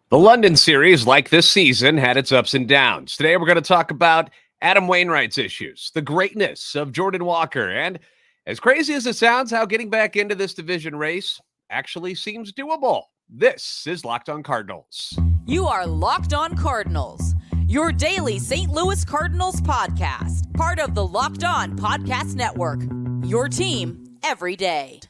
The London series, like this season, had its ups and downs. Today, we're going to talk about Adam Wainwright's issues, the greatness of Jordan Walker, and as crazy as it sounds, how getting back into this division race actually seems doable. This is Locked On Cardinals. You are Locked On Cardinals, your daily St. Louis Cardinals podcast, part of the Locked On Podcast Network, your team every day.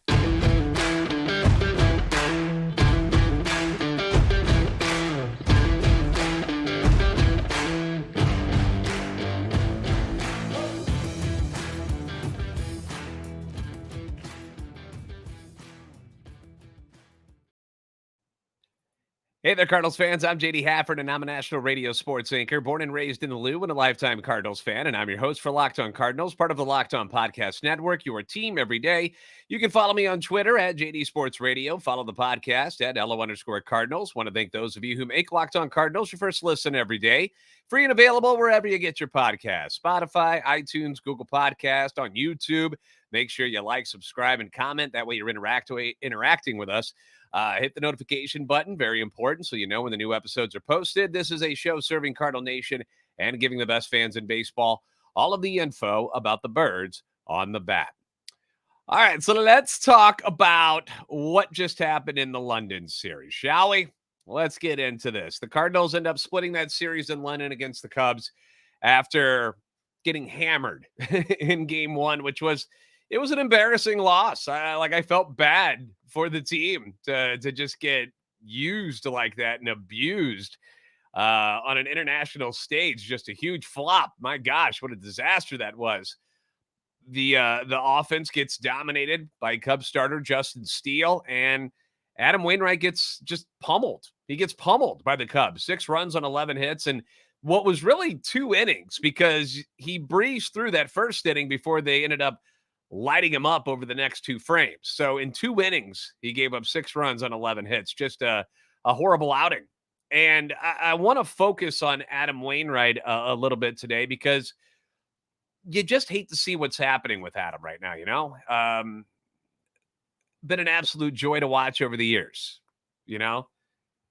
Hey there, Cardinals fans. I'm JD Hafford, and I'm a national radio sports anchor, born and raised in the Lou and a lifetime Cardinals fan. And I'm your host for Locked On Cardinals, part of the Locked On Podcast Network, your team every day. You can follow me on Twitter at JD Sports Radio. Follow the podcast at LO_Cardinals. Want to thank those of you who make Locked On Cardinals your first listen every day. Free and available wherever you get your podcasts. Spotify, iTunes, Google Podcast, on YouTube. Make sure you like, subscribe, and comment. That way you're interacting with us. Hit the notification button, very important, so you know when the new episodes are posted. This is a show serving Cardinal Nation and giving the best fans in baseball all of the info about the birds on the bat. All right, so let's talk about what just happened in the London series, shall we? Let's get into this. The Cardinals end up splitting that series in London against the Cubs after getting hammered in game one, which was an embarrassing loss. I felt bad for the team to just get used like that and abused on an international stage. Just a huge flop. My gosh, what a disaster that was. The offense gets dominated by Cubs starter Justin Steele, and Adam Wainwright gets just pummeled. He gets pummeled by the Cubs. 6 runs on 11 hits, and what was really 2 innings, because he breezed through that first inning before they ended up lighting him up over the next 2 frames. So in 2 innings, he gave up 6 runs on 11 hits. Just a horrible outing. And I want to focus on Adam Wainwright a little bit today, because you just hate to see what's happening with Adam right now, you know? Been an absolute joy to watch over the years, you know?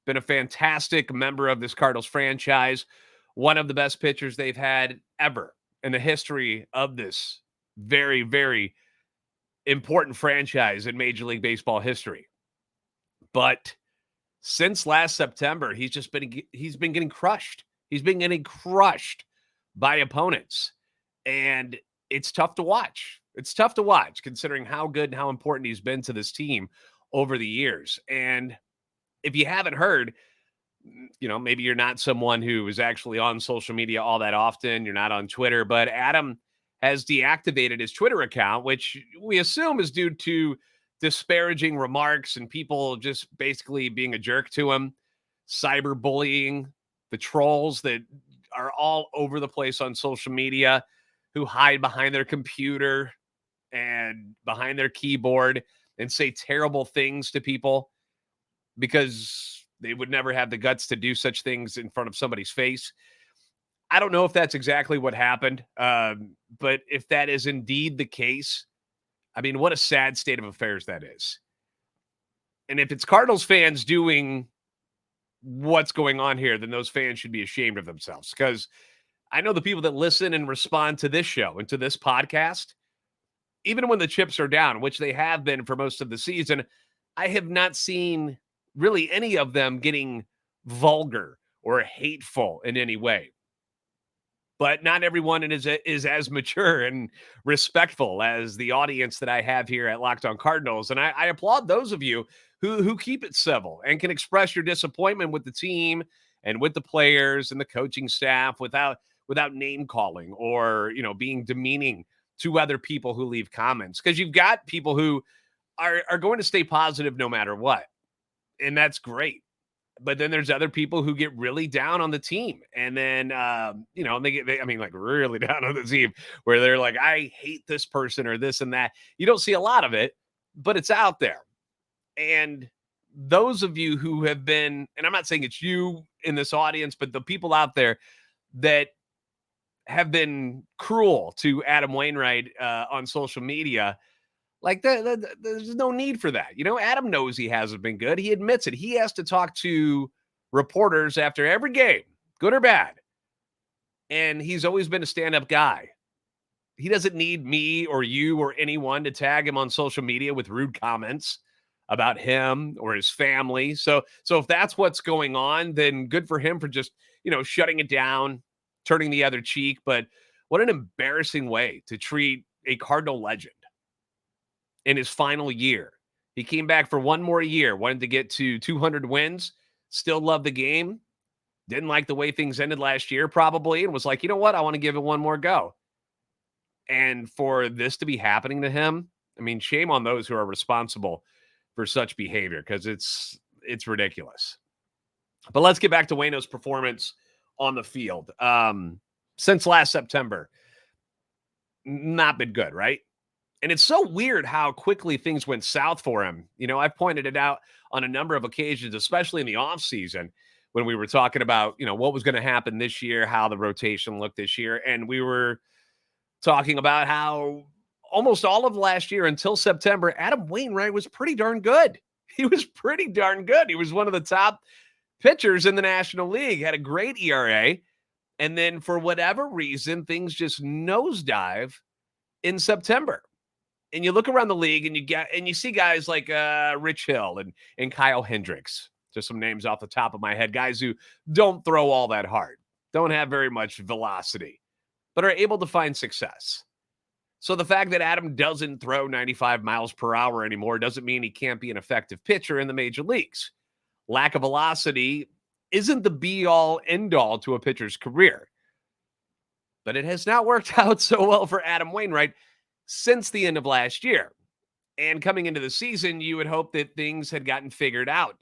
Been a fantastic member of this Cardinals franchise. One of the best pitchers they've had ever in the history of this very, very important franchise in Major League Baseball history. But since last September, he's been getting crushed. He's been getting crushed by opponents. And it's tough to watch. It's tough to watch, considering how good and how important he's been to this team over the years. And if you haven't heard, you know, maybe you're not someone who is actually on social media all that often. You're not on Twitter, but Adam has deactivated his Twitter account, which we assume is due to disparaging remarks and people just basically being a jerk to him, cyberbullying, the trolls that are all over the place on social media, who hide behind their computer and behind their keyboard and say terrible things to people because they would never have the guts to do such things in front of somebody's face. I don't know if that's exactly what happened, but if that is indeed the case, I mean, what a sad state of affairs that is. And if it's Cardinals fans doing what's going on here, then those fans should be ashamed of themselves, because I know the people that listen and respond to this show and to this podcast, even when the chips are down, which they have been for most of the season, I have not seen really any of them getting vulgar or hateful in any way. But not everyone is as mature and respectful as the audience that I have here at Locked On Cardinals. And I applaud those of you who keep it civil and can express your disappointment with the team and with the players and the coaching staff without name calling or, you know, being demeaning to other people who leave comments. Because you've got people who are going to stay positive no matter what. And that's great. But then there's other people who get really down on the team. And then, you know, they like really down on the team where they're like, I hate this person or this and that. You don't see a lot of it, but it's out there. And those of you who have been, and I'm not saying it's you in this audience, but the people out there that have been cruel to Adam Wainwright on social media, like there's no need for that. You know, Adam knows he hasn't been good. He admits it. He has to talk to reporters after every game, good or bad. And he's always been a stand-up guy. He doesn't need me or you or anyone to tag him on social media with rude comments about him or his family. So if that's what's going on, then good for him for just, shutting it down, turning the other cheek. But what an embarrassing way to treat a Cardinal legend in his final year. He came back for one more year, wanted to get to 200 wins, still loved the game, didn't like the way things ended last year probably, and was like, you know what, I want to give it one more go. And for this to be happening to him, I mean, shame on those who are responsible for such behavior, because it's ridiculous. But let's get back to Waino's performance on the field. Since last September, not been good, right? And it's so weird how quickly things went south for him. I've pointed it out on a number of occasions, especially in the offseason when we were talking about, what was going to happen this year, how the rotation looked this year. And we were talking about how almost all of last year until September, Adam Wainwright was pretty darn good. He was pretty darn good. He was one of the top pitchers in the National League, had a great ERA. And then for whatever reason, things just nosedive in September. And you look around the league and you see guys like Rich Hill and Kyle Hendricks, just some names off the top of my head, guys who don't throw all that hard, don't have very much velocity, but are able to find success. So the fact that Adam doesn't throw 95 miles per hour anymore doesn't mean he can't be an effective pitcher in the major leagues. Lack of velocity isn't the be-all, end-all to a pitcher's career. But it has not worked out so well for Adam Wainwright since the end of last year. And coming into the season, you would hope that things had gotten figured out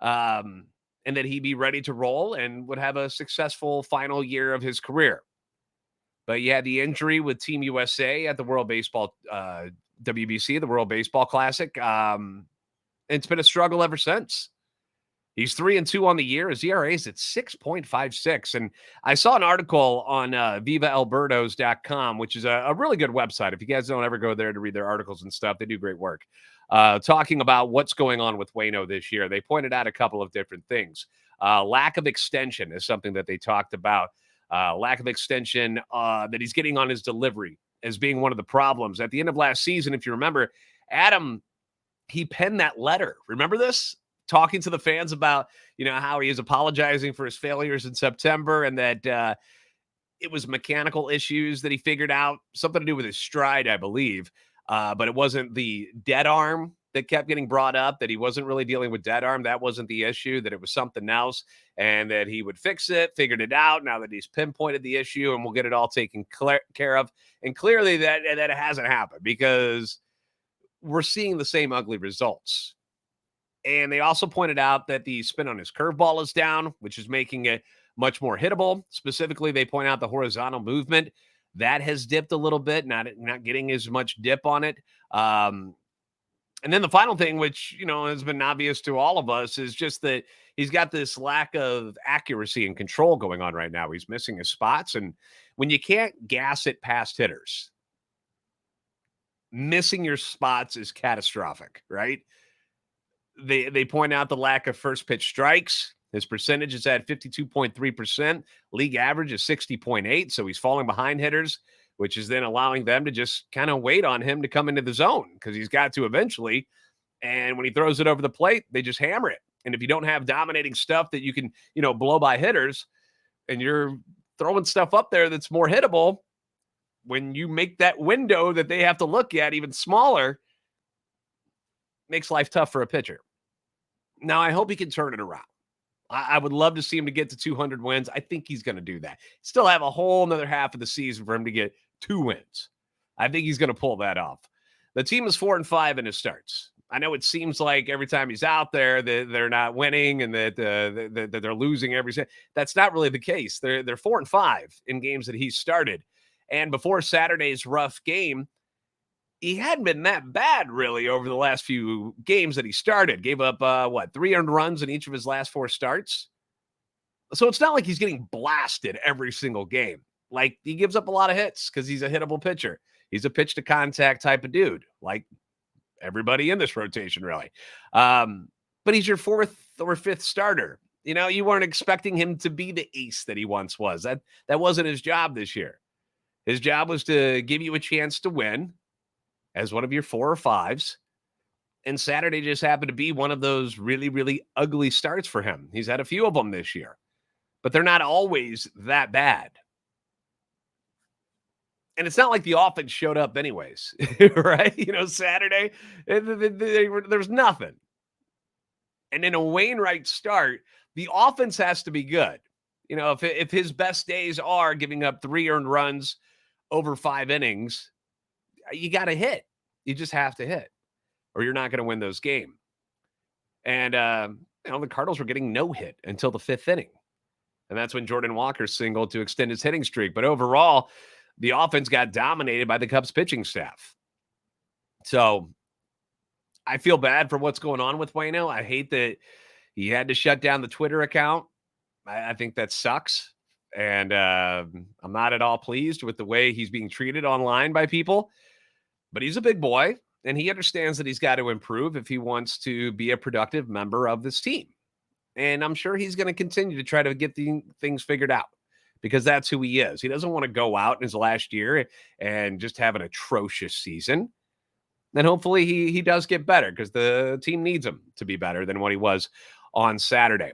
and that he'd be ready to roll and would have a successful final year of his career. But you had the injury with Team USA at the World Baseball, WBC, the World Baseball Classic. And it's been a struggle ever since. He's 3-2 on the year. His ERA is at 6.56. And I saw an article on VivaAlbertos.com, which is a really good website. If you guys don't ever go there to read their articles and stuff, they do great work. Talking about what's going on with Waino this year. They pointed out a couple of different things. Lack of extension is something that they talked about. Lack of extension that he's getting on his delivery as being one of the problems. At the end of last season, if you remember, Adam, he penned that letter. Remember this? Talking to the fans about, how he is apologizing for his failures in September and that it was mechanical issues that he figured out, something to do with his stride, I believe. But it wasn't the dead arm that kept getting brought up, that he wasn't really dealing with dead arm. That wasn't the issue, that it was something else, and that he would fix it, figured it out now that he's pinpointed the issue, and we'll get it all taken care of. And clearly that it hasn't happened, because we're seeing the same ugly results. And they also pointed out that the spin on his curveball is down, which is making it much more hittable. Specifically, they point out the horizontal movement that has dipped a little bit, not getting as much dip on it. And then the final thing, which, has been obvious to all of us, is just that he's got this lack of accuracy and control going on right now. He's missing his spots. And when you can't gas it past hitters, missing your spots is catastrophic, right? They point out the lack of first pitch strikes. His percentage is at 52.3%. League average is 60.8. So he's falling behind hitters, which is then allowing them to just kind of wait on him to come into the zone, because he's got to eventually. And when he throws it over the plate, they just hammer it. And if you don't have dominating stuff that you can, blow by hitters, and you're throwing stuff up there that's more hittable, when you make that window that they have to look at even smaller, makes life tough for a pitcher. Now, I hope he can turn it around. I would love to see him to get to 200 wins. I think he's going to do that. Still have a whole another half of the season for him to get 2 wins. I think he's going to pull that off. The team is 4-5 in his starts. I know it seems like every time he's out there that they're not winning and that they're losing every set. That's not really the case. They're 4-5 in games that he's started. And before Saturday's rough game, he hadn't been that bad, really, over the last few games that he started. Gave up, 3 earned runs in each of his last 4 starts. So it's not like he's getting blasted every single game. Like, he gives up a lot of hits because he's a hittable pitcher. He's a pitch-to-contact type of dude, like everybody in this rotation, really. But he's your 4th or 5th starter. You weren't expecting him to be the ace that he once was. That wasn't his job this year. His job was to give you a chance to win as one of your 4 or 5s. And Saturday just happened to be one of those really, really ugly starts for him. He's had a few of them this year, but they're not always that bad. And it's not like the offense showed up anyways, right? Saturday, there's nothing. And in a Wainwright start, the offense has to be good. If his best days are giving up 3 earned runs over 5 innings, you got to hit. You just have to hit, or you're not going to win those games. And, the Cardinals were getting no hit until the 5th inning. And that's when Jordan Walker singled to extend his hitting streak. But overall, the offense got dominated by the Cubs pitching staff. So I feel bad for what's going on with Waino. I hate that he had to shut down the Twitter account. I think that sucks. And I'm not at all pleased with the way he's being treated online by people. But he's a big boy, and he understands that he's got to improve if he wants to be a productive member of this team. And I'm sure he's going to continue to try to get things figured out, because that's who he is. He doesn't want to go out in his last year and just have an atrocious season. And hopefully he does get better, because the team needs him to be better than what he was on Saturday.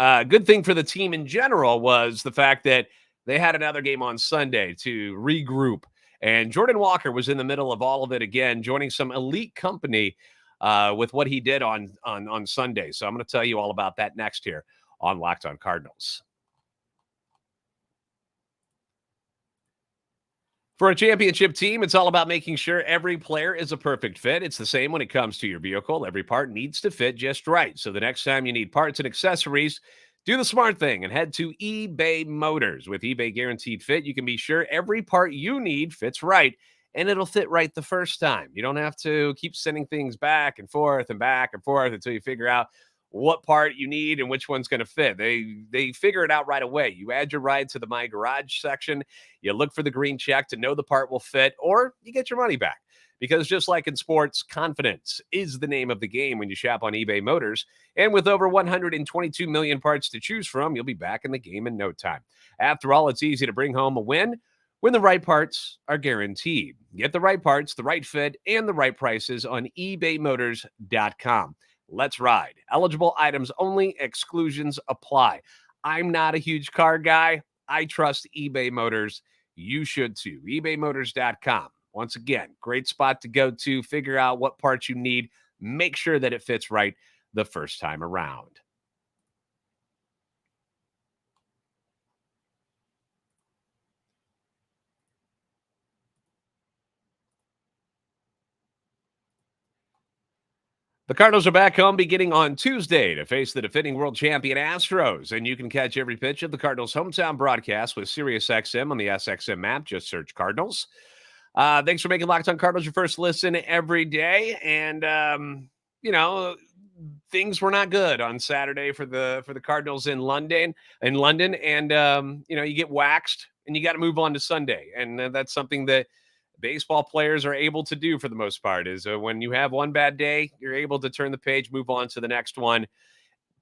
Good thing for the team in general was the fact that they had another game on Sunday to regroup. And Jordan Walker was in the middle of all of it again, joining some elite company with what he did on Sunday. So I'm going to tell you all about that next here on Locked On Cardinals. For a championship team, it's all about making sure every player is a perfect fit. It's the same when it comes to your vehicle. Every part needs to fit just right. So the next time you need parts and accessories, do the smart thing and head to eBay Motors. With eBay Guaranteed Fit, you can be sure every part you need fits right, and it'll fit right the first time. You don't have to keep sending things back and forth until you figure out what part you need and which one's going to fit. They figure it out right away. You add your ride to the My Garage section, you look for the green check to know the part will fit, or you get your money back. Because just like in sports, confidence is the name of the game when you shop on eBay Motors. And with over 122 million parts to choose from, you'll be back in the game in no time. After all, it's easy to bring home a win when the right parts are guaranteed. Get the right parts, the right fit, and the right prices on ebaymotors.com. Let's ride. Eligible items only. Exclusions apply. I'm not a huge car guy. I trust eBay Motors. You should too. ebaymotors.com. Once again, great spot to go to. Figure out what parts you need. Make sure that it fits right the first time around. The Cardinals are back home beginning on Tuesday to face the defending world champion Astros, and you can catch every pitch of the Cardinals' hometown broadcast with SiriusXM on the SXM app. Just search Cardinals. Thanks for making Locked On Cardinals your first listen every day. And things were not good on Saturday for the Cardinals in London. And you get waxed, and you got to move on to Sunday, and that's something that baseball players are able to do for the most part. Is when you have one bad day, you're able to turn the page, move on to the next one.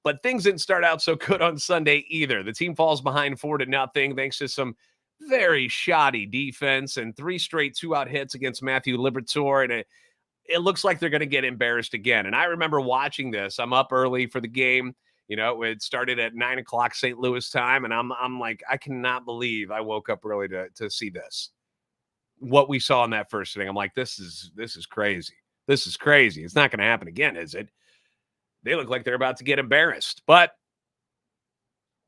But things didn't start out so good on Sunday either. The team falls behind 4-0 thanks to some very shoddy defense and 3 straight 2-out hits against Matthew Liberatore. And it looks like they're going to get embarrassed again. And I remember watching this. I'm up early for the game. It started at 9 o'clock St. Louis time. And I'm like, I cannot believe I woke up early to see this. What we saw in that first inning. I'm like, this is crazy. This is crazy. It's not going to happen again, is it? They look like they're about to get embarrassed. But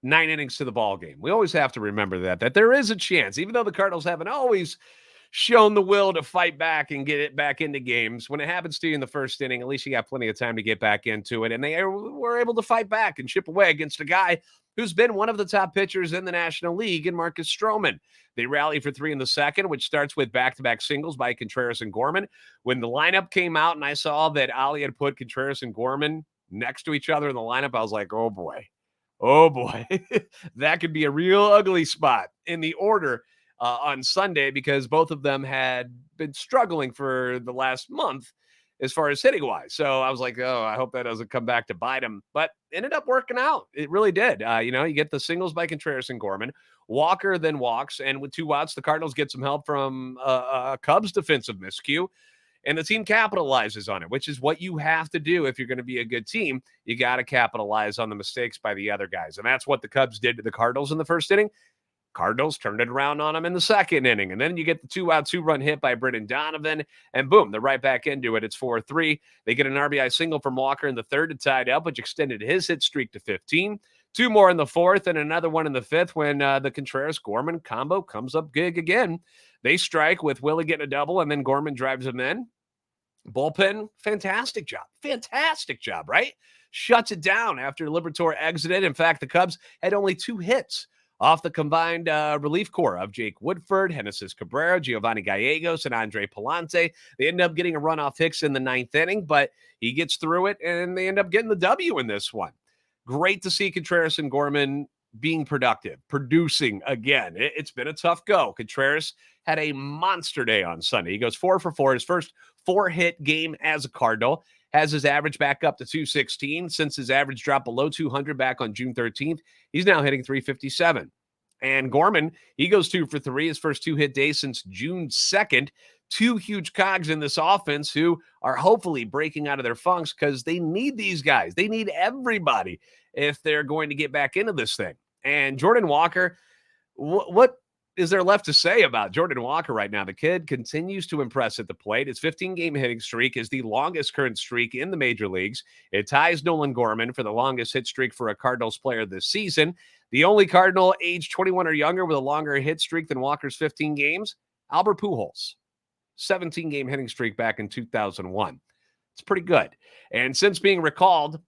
9 innings to the ball game. We always have to remember that there is a chance, even though the Cardinals haven't always shown the will to fight back and get it back into games. When it happens to you in the first inning, at least you got plenty of time to get back into it. And they were able to fight back and chip away against a guy who's been one of the top pitchers in the National League in Marcus Stroman. They rally for 3 in the second, which starts with back-to-back singles by Contreras and Gorman. When the lineup came out and I saw that Ali had put Contreras and Gorman next to each other in the lineup, I was like, oh boy, that could be a real ugly spot in the order on Sunday, because both of them had been struggling for the last month as far as hitting wise. So I was like, oh, I hope that doesn't come back to bite him. But ended up working out. It really did. You get the singles by Contreras and Gorman. Walker then walks, and with 2 outs, the Cardinals get some help from a Cubs defensive miscue. And the team capitalizes on it, which is what you have to do if you're going to be a good team. You got to capitalize on the mistakes by the other guys. And that's what the Cubs did to the Cardinals in the first inning. Cardinals turned it around on them in the second inning. And then you get the 2-out, 2-run hit by Britton Donovan. And boom, they're right back into it. It's 4-3. They get an RBI single from Walker in the third to tie it up, which extended his hit streak to 15. 2 more in the fourth and another one in the fifth when the Contreras-Gorman combo comes up big again. They strike with Willie getting a double, and then Gorman drives him in. Bullpen, fantastic job. Fantastic job, right? Shuts it down after Liberatore exited. In fact, the Cubs had only 2 hits off the combined relief corps of Jake Woodford, Genesis Cabrera, Giovanni Gallegos, and Andre Palante. They end up getting a run off Hicks in the 9th inning, but he gets through it, and they end up getting the W in this one. Great to see Contreras and Gorman being productive, producing again. It's been a tough go. Contreras had a monster day on Sunday. He goes 4 for 4, his first 4-hit game as a Cardinal. Has his average back up to 216. Since his average dropped below 200 back on June 13th, he's now hitting 357. And Gorman, he goes 2 for 3, his first 2-hit day since June 2nd. 2 huge cogs in this offense who are hopefully breaking out of their funks because they need these guys. They need everybody if they're going to get back into this thing. And Jordan Walker, what is there left to say about Jordan Walker right now? The kid continues to impress at the plate. His 15-game hitting streak is the longest current streak in the major leagues. It ties Nolan Gorman for the longest hit streak for a Cardinals player this season. The only Cardinal age 21 or younger with a longer hit streak than Walker's 15 games, Albert Pujols. 17-game hitting streak back in 2001. It's pretty good. And since being recalled,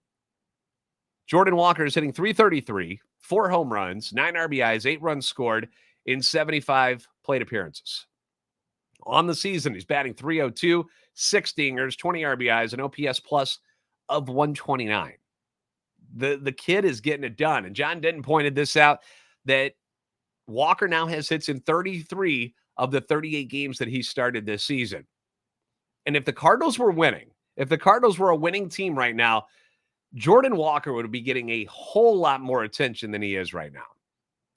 Jordan Walker is hitting 333, 4 home runs, 9 RBIs, 8 runs scored in 75 plate appearances. On the season, he's batting .302, 6 dingers, 20 RBIs, an OPS plus of 129. The kid is getting it done. And John Denton pointed this out, that Walker now has hits in 33 of the 38 games that he started this season. And if the Cardinals were winning, if the Cardinals were a winning team right now, Jordan Walker would be getting a whole lot more attention than he is right now.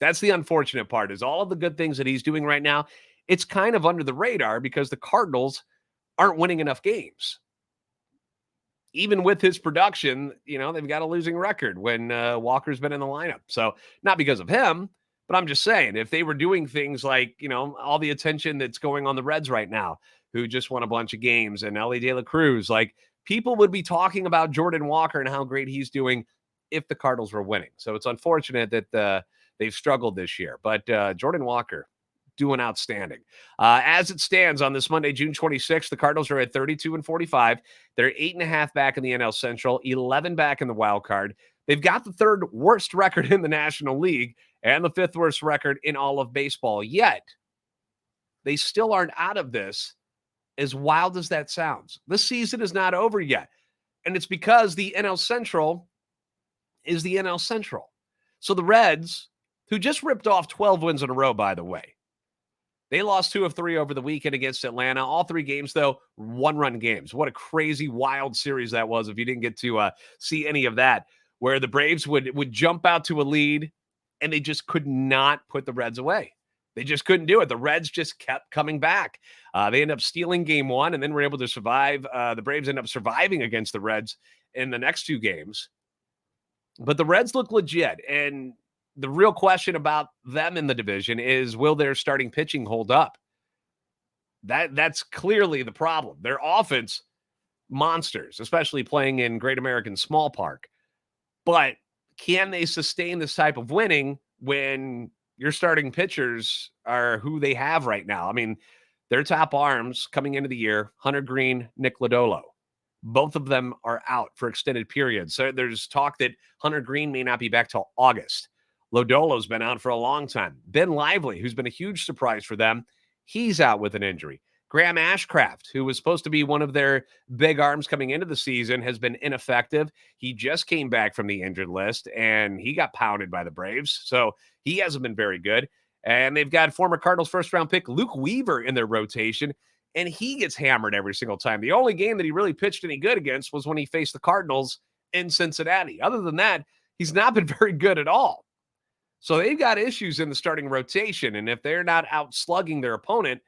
That's the unfortunate part, is all of the good things that he's doing right now, it's kind of under the radar because the Cardinals aren't winning enough games. Even with his production, they've got a losing record when Walker's been in the lineup. So not because of him, but I'm just saying, if they were doing things like, all the attention that's going on the Reds right now, who just won a bunch of games, and Ellie De La Cruz, like, people would be talking about Jordan Walker and how great he's doing if the Cardinals were winning. So it's unfortunate that they've struggled this year. But Jordan Walker doing outstanding. As it stands on this Monday, June 26th, the Cardinals are at 32-45. They're 8.5 back in the NL Central, 11 back in the wild card. They've got the 3rd worst record in the National League and the 5th worst record in all of baseball. Yet, they still aren't out of this, as wild as that sounds. The season is not over yet. And it's because the NL Central is the NL Central. So the Reds, who just ripped off 12 wins in a row, by the way, they lost 2 of 3 over the weekend against Atlanta. All 3 games, though, 1-run games. What a crazy, wild series that was if you didn't get to see any of that, where the Braves would jump out to a lead, and they just could not put the Reds away. They just couldn't do it. The Reds just kept coming back. They ended up stealing game 1 and then were able to survive. The Braves ended up surviving against the Reds in the next 2 games. But the Reds look legit. And the real question about them in the division is, will their starting pitching hold up? That's clearly the problem. Their offense, monsters, especially playing in Great American Small Park. But can they sustain this type of winning when your starting pitchers are who they have right now? I mean, their top arms coming into the year, Hunter Green, Nick Lodolo. Both of them are out for extended periods. So there's talk that Hunter Green may not be back till August. Lodolo's been out for a long time. Ben Lively, who's been a huge surprise for them, he's out with an injury. Graham Ashcraft, who was supposed to be one of their big arms coming into the season, has been ineffective. He just came back from the injured list, and he got pounded by the Braves. So he hasn't been very good. And they've got former Cardinals first-round pick Luke Weaver in their rotation. and he gets hammered every single time. The only game that he really pitched any good against was when he faced the Cardinals in Cincinnati. Other than that, he's not been very good at all. So they've got issues in the starting rotation, and if they're not out slugging their opponent,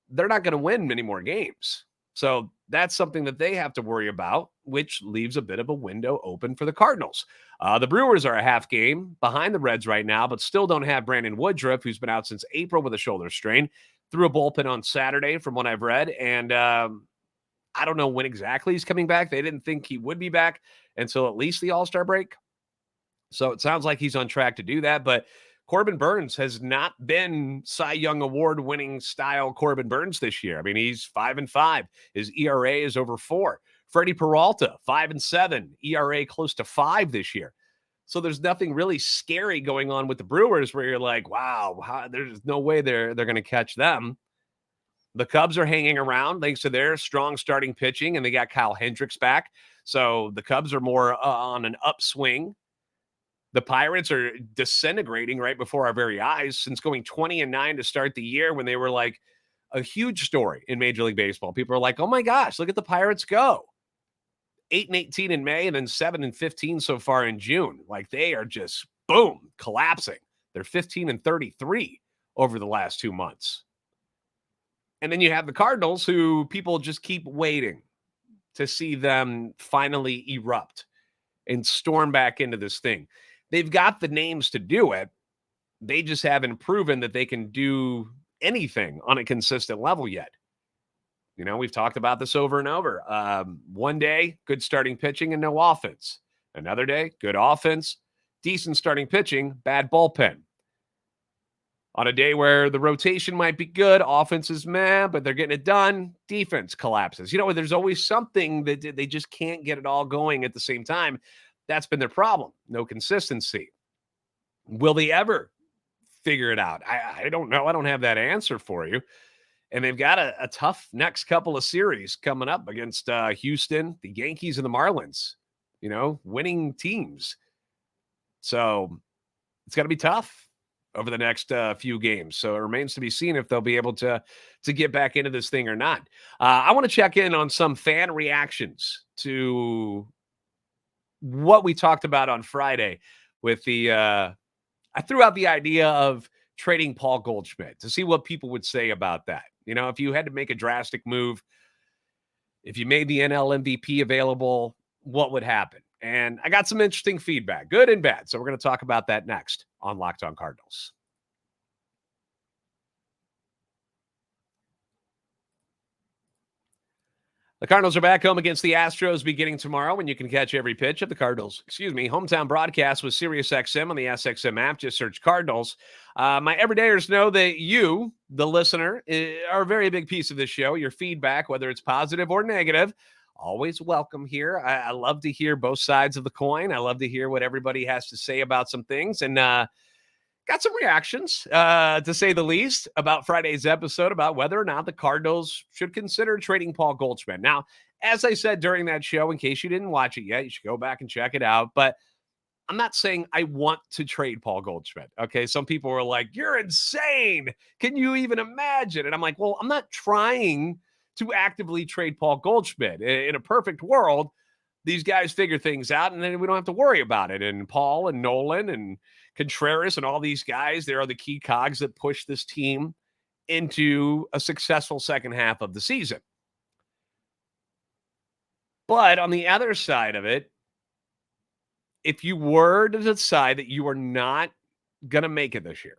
they're not going to win many more games. So that's something that they have to worry about, which leaves a bit of a window open for the Cardinals. The Brewers are a half game behind the Reds right now, but still don't have Brandon Woodruff, who's been out since April with a shoulder strain. Threw a bullpen on Saturday from what I've read, and I don't know when exactly he's coming back. They didn't think he would be back until at least the All-Star break. So it sounds like he's on track to do that, but Corbin Burns has not been Cy Young Award winning style Corbin Burns this year. I mean, he's 5-5. His ERA is over 4. Freddie Peralta, 5-7, ERA close to 5 this year. So there's nothing really scary going on with the Brewers where you're like, wow, there's no way they're going to catch them. The Cubs are hanging around thanks to their strong starting pitching, and they got Kyle Hendricks back. So the Cubs are more on an upswing. The Pirates are disintegrating right before our very eyes since going 20-9 to start the year when they were like a huge story in Major League Baseball. People are like, oh my gosh, look at the Pirates go. 8-18 in May and then 7-15 so far in June. Like they are just, boom, collapsing. They're 15-33 over the last 2 months. And then you have the Cardinals who people just keep waiting to see them finally erupt and storm back into this thing. They've got the names to do it. They just haven't proven that they can do anything on a consistent level yet. You know, we've talked about this over and over. One day, good starting pitching and no offense. Another day, good offense, decent starting pitching, bad bullpen. On a day where the rotation might be good, offense is meh, but they're getting it done, defense collapses. You know, there's always something that they just can't get it all going at the same time. That's been their problem. No consistency. Will they ever figure it out? I don't know. I don't have that answer for you. And they've got a tough next couple of series coming up against Houston, the Yankees, and the Marlins. You know, winning teams. So it's got to be tough over the next few games. So it remains to be seen if they'll be able to get back into this thing or not. I want to check in on some fan reactions to what we talked about on Friday with the I threw out the idea of trading Paul Goldschmidt to see what people would say about that. You know, if you had to make a drastic move, if you made the NL MVP available, what would happen? And I got some interesting feedback, good and bad. So we're going to talk about that next on Locked On Cardinals. The Cardinals are back home against the Astros beginning tomorrow, when you can catch every pitch of the Cardinals, hometown broadcast with SiriusXM on the SXM app. Just search Cardinals. My everydayers know that you, the listener, are a very big piece of this show. Your feedback, whether it's positive or negative, always welcome here. I love to hear both sides of the coin. I love to hear what everybody has to say about some things. And got some reactions, to say the least, about Friday's episode about whether or not the Cardinals should consider trading Paul Goldschmidt. Now, as I said during that show, in case you didn't watch it yet, you should go back and check it out. But I'm not saying I want to trade Paul Goldschmidt. Okay. Some people were like, you're insane. Can you even imagine? And I'm like, well, I'm not trying to actively trade Paul Goldschmidt. In a perfect world, these guys figure things out and then we don't have to worry about it. And Paul and Nolan and Contreras and all these guys, they are the key cogs that push this team into a successful second half of the season. But on the other side of it, if you were to decide that you are not going to make it this year,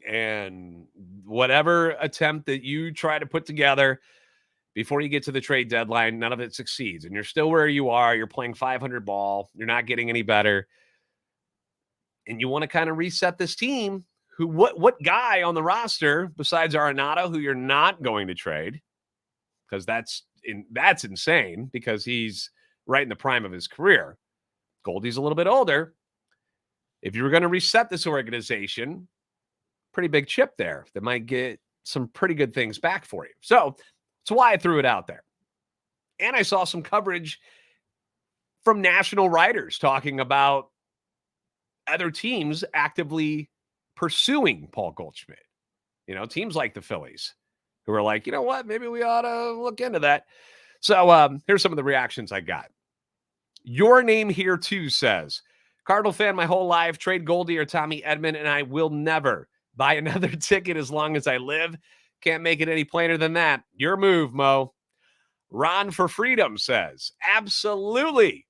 and whatever attempt that you try to put together before you get to the trade deadline, none of it succeeds, and you're still where you are, you're playing 500 ball, you're not getting any better, and you want to kind of reset this team, what guy on the roster besides Arenado, who you're not going to trade, because that's insane, because he's right in the prime of his career. Goldie's a little bit older. If you were going to reset this organization, pretty big chip there that might get some pretty good things back for you. So that's why I threw it out there. And I saw some coverage from national writers talking about other teams actively pursuing Paul Goldschmidt. You know, teams like the Phillies, who are like, you know what, maybe we ought to look into that. So here's some of the reactions I got. Your name here too says, Cardinal fan my whole life, trade Goldie or Tommy Edman, and I will never buy another ticket as long as I live. Can't make it any plainer than that. Your move, Mo. Ron for Freedom says, absolutely.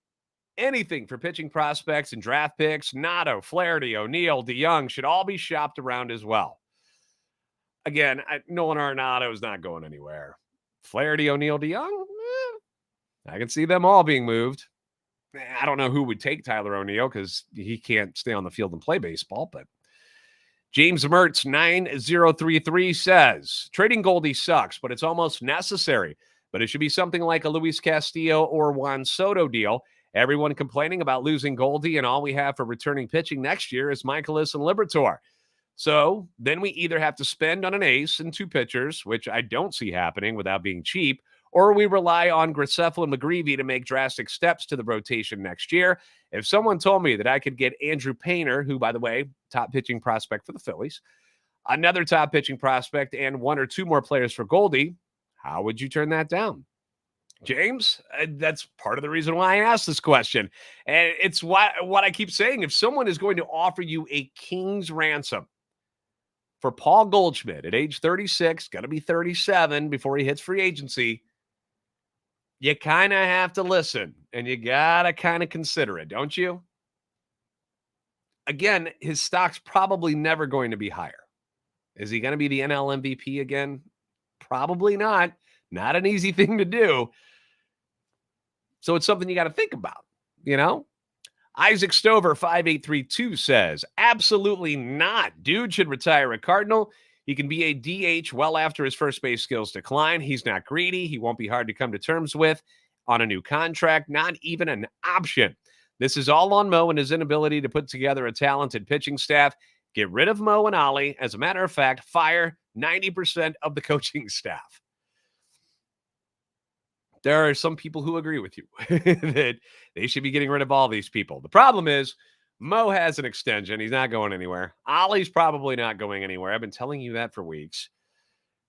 Anything for pitching prospects and draft picks, Nato, Flaherty, O'Neill, DeYoung should all be shopped around as well. Again, Nolan Arenado is not going anywhere. Flaherty, O'Neill, DeYoung, I can see them all being moved. I don't know who would take Tyler O'Neill because he can't stay on the field and play baseball, but James Mertz 9033 says, trading Goldie sucks, but it's almost necessary. But it should be something like a Luis Castillo or Juan Soto deal. Everyone complaining about losing Goldie, and all we have for returning pitching next year is Michaelis and Liberatore. So then we either have to spend on an ace and 2 pitchers, which I don't see happening without being cheap, or we rely on Graceffo and McGreevy to make drastic steps to the rotation next year. If someone told me that I could get Andrew Painter, who, by the way, top pitching prospect for the Phillies, another top pitching prospect, and 1 or 2 more players for Goldie, how would you turn that down? James, that's part of the reason why I asked this question. And it's what I keep saying. If someone is going to offer you a king's ransom for Paul Goldschmidt at age 36, going to be 37 before he hits free agency, you kind of have to listen and you got to kind of consider it, don't you? Again, his stock's probably never going to be higher. Is he going to be the NL MVP again? Probably not. Not an easy thing to do. So it's something you got to think about, you know? Isaac Stover 5832 says, absolutely not. Dude should retire a Cardinal. He can be a DH well after his first base skills decline. He's not greedy. He won't be hard to come to terms with on a new contract. Not even an option. This is all on Mo and his inability to put together a talented pitching staff. Get rid of Mo and Ollie. As a matter of fact, fire 90% of the coaching staff. There are some people who agree with you that they should be getting rid of all these people. The problem is Mo has an extension. He's not going anywhere. Ollie's probably not going anywhere. I've been telling you that for weeks.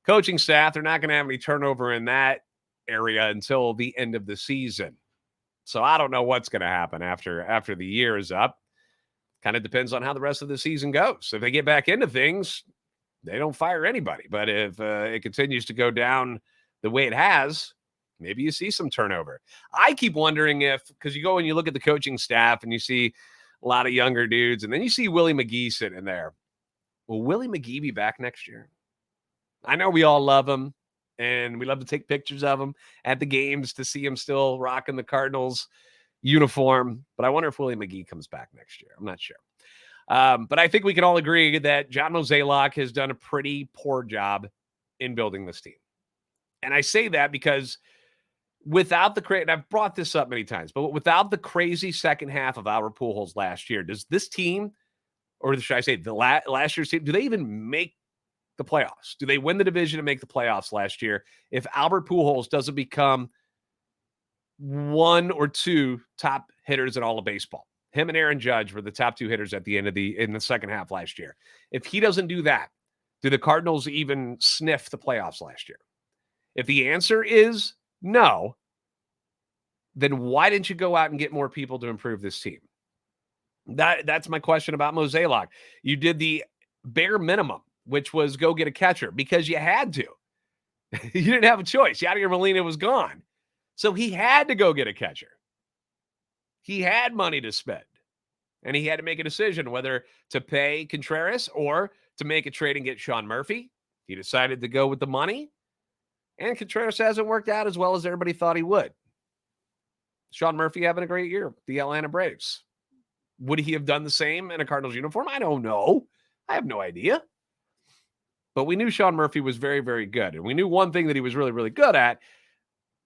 Coaching staff, they're not going to have any turnover in that area until the end of the season. So I don't know what's going to happen after the year is up. Kind of depends on how the rest of the season goes. If they get back into things, they don't fire anybody. But if it continues to go down the way it has, maybe you see some turnover. I keep wondering because you go and you look at the coaching staff and you see a lot of younger dudes, and then you see Willie McGee sitting in there. Will Willie McGee be back next year? I know we all love him, and we love to take pictures of him at the games to see him still rocking the Cardinals uniform. But I wonder if Willie McGee comes back next year. I'm not sure. But I think we can all agree that John Mozeliak has done a pretty poor job in building this team. And I say that because without the crazy, and I've brought this up many times, but without the crazy second half of Albert Pujols last year, does this team, or should I say the last year's team, do they even make the playoffs? Do they win the division and make the playoffs last year if Albert Pujols doesn't become 1 or 2 top hitters in all of baseball? Him and Aaron Judge were the top 2 hitters at the end of in the second half last year. If he doesn't do that, do the Cardinals even sniff the playoffs last year? If the answer is no, then why didn't you go out and get more people to improve this team? That's my question about Mozeliak. You did the bare minimum, which was go get a catcher because you had to. You didn't have a choice. Yadier Molina was gone. So he had to go get a catcher. He had money to spend. And he had to make a decision whether to pay Contreras or to make a trade and get Sean Murphy. He decided to go with the money. And Contreras hasn't worked out as well as everybody thought he would. Sean Murphy having a great year, the Atlanta Braves. Would he have done the same in a Cardinals uniform? I don't know. I have no idea. But we knew Sean Murphy was very, very good. And we knew one thing that he was really, really good at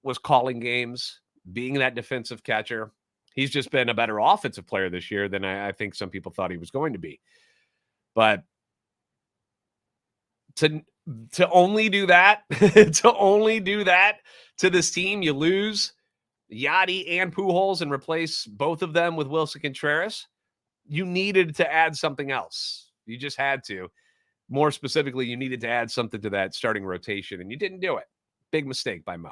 was calling games, being that defensive catcher. He's just been a better offensive player this year than I think some people thought he was going to be. But to only do that, to this team, you lose Yadi and Pujols and replace both of them with Wilson Contreras. You needed to add something else. You just had to. More specifically, you needed to add something to that starting rotation, and you didn't do it. Big mistake by Mo.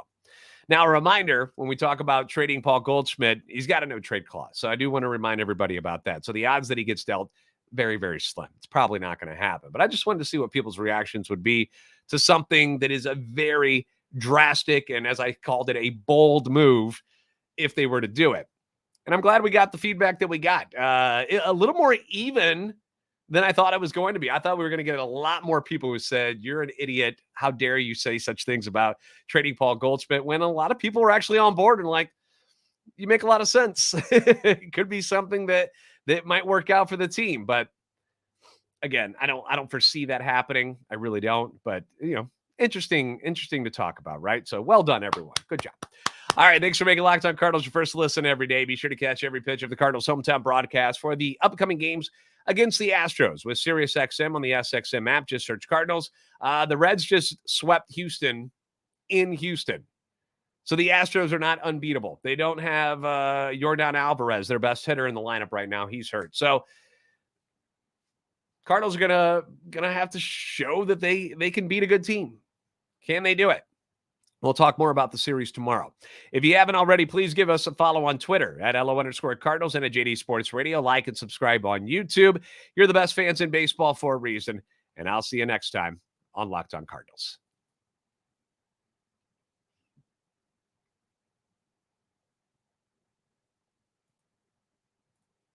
Now, a reminder, when we talk about trading Paul Goldschmidt, he's got a no-trade clause. So I do want to remind everybody about that. So the odds that he gets dealt, very, very slim. It's probably not going to happen. But I just wanted to see what people's reactions would be to something that is a very drastic and, as I called it, a bold move if they were to do it. And I'm glad we got the feedback that we got. A little more even than I thought it was going to be. I thought we were going to get a lot more people who said, you're an idiot. How dare you say such things about trading Paul Goldschmidt, when a lot of people were actually on board and like, you make a lot of sense. It could be something that might work out for the team. But again, I don't foresee that happening. I really don't. But, interesting to talk about, right? So well done, everyone. Good job. All right, thanks for making Locked On Cardinals your first listen every day. Be sure to catch every pitch of the Cardinals hometown broadcast for the upcoming games against the Astros with SiriusXM on the SXM app. Just search Cardinals. The Reds just swept Houston in Houston. So the Astros are not unbeatable. They don't have Yordan Alvarez, their best hitter in the lineup right now. He's hurt. So Cardinals are gonna have to show that they can beat a good team. Can they do it? We'll talk more about the series tomorrow. If you haven't already, please give us a follow on Twitter at @LO_Cardinals and at JD Sports Radio. Like and subscribe on YouTube. You're the best fans in baseball for a reason. And I'll see you next time on Locked On Cardinals.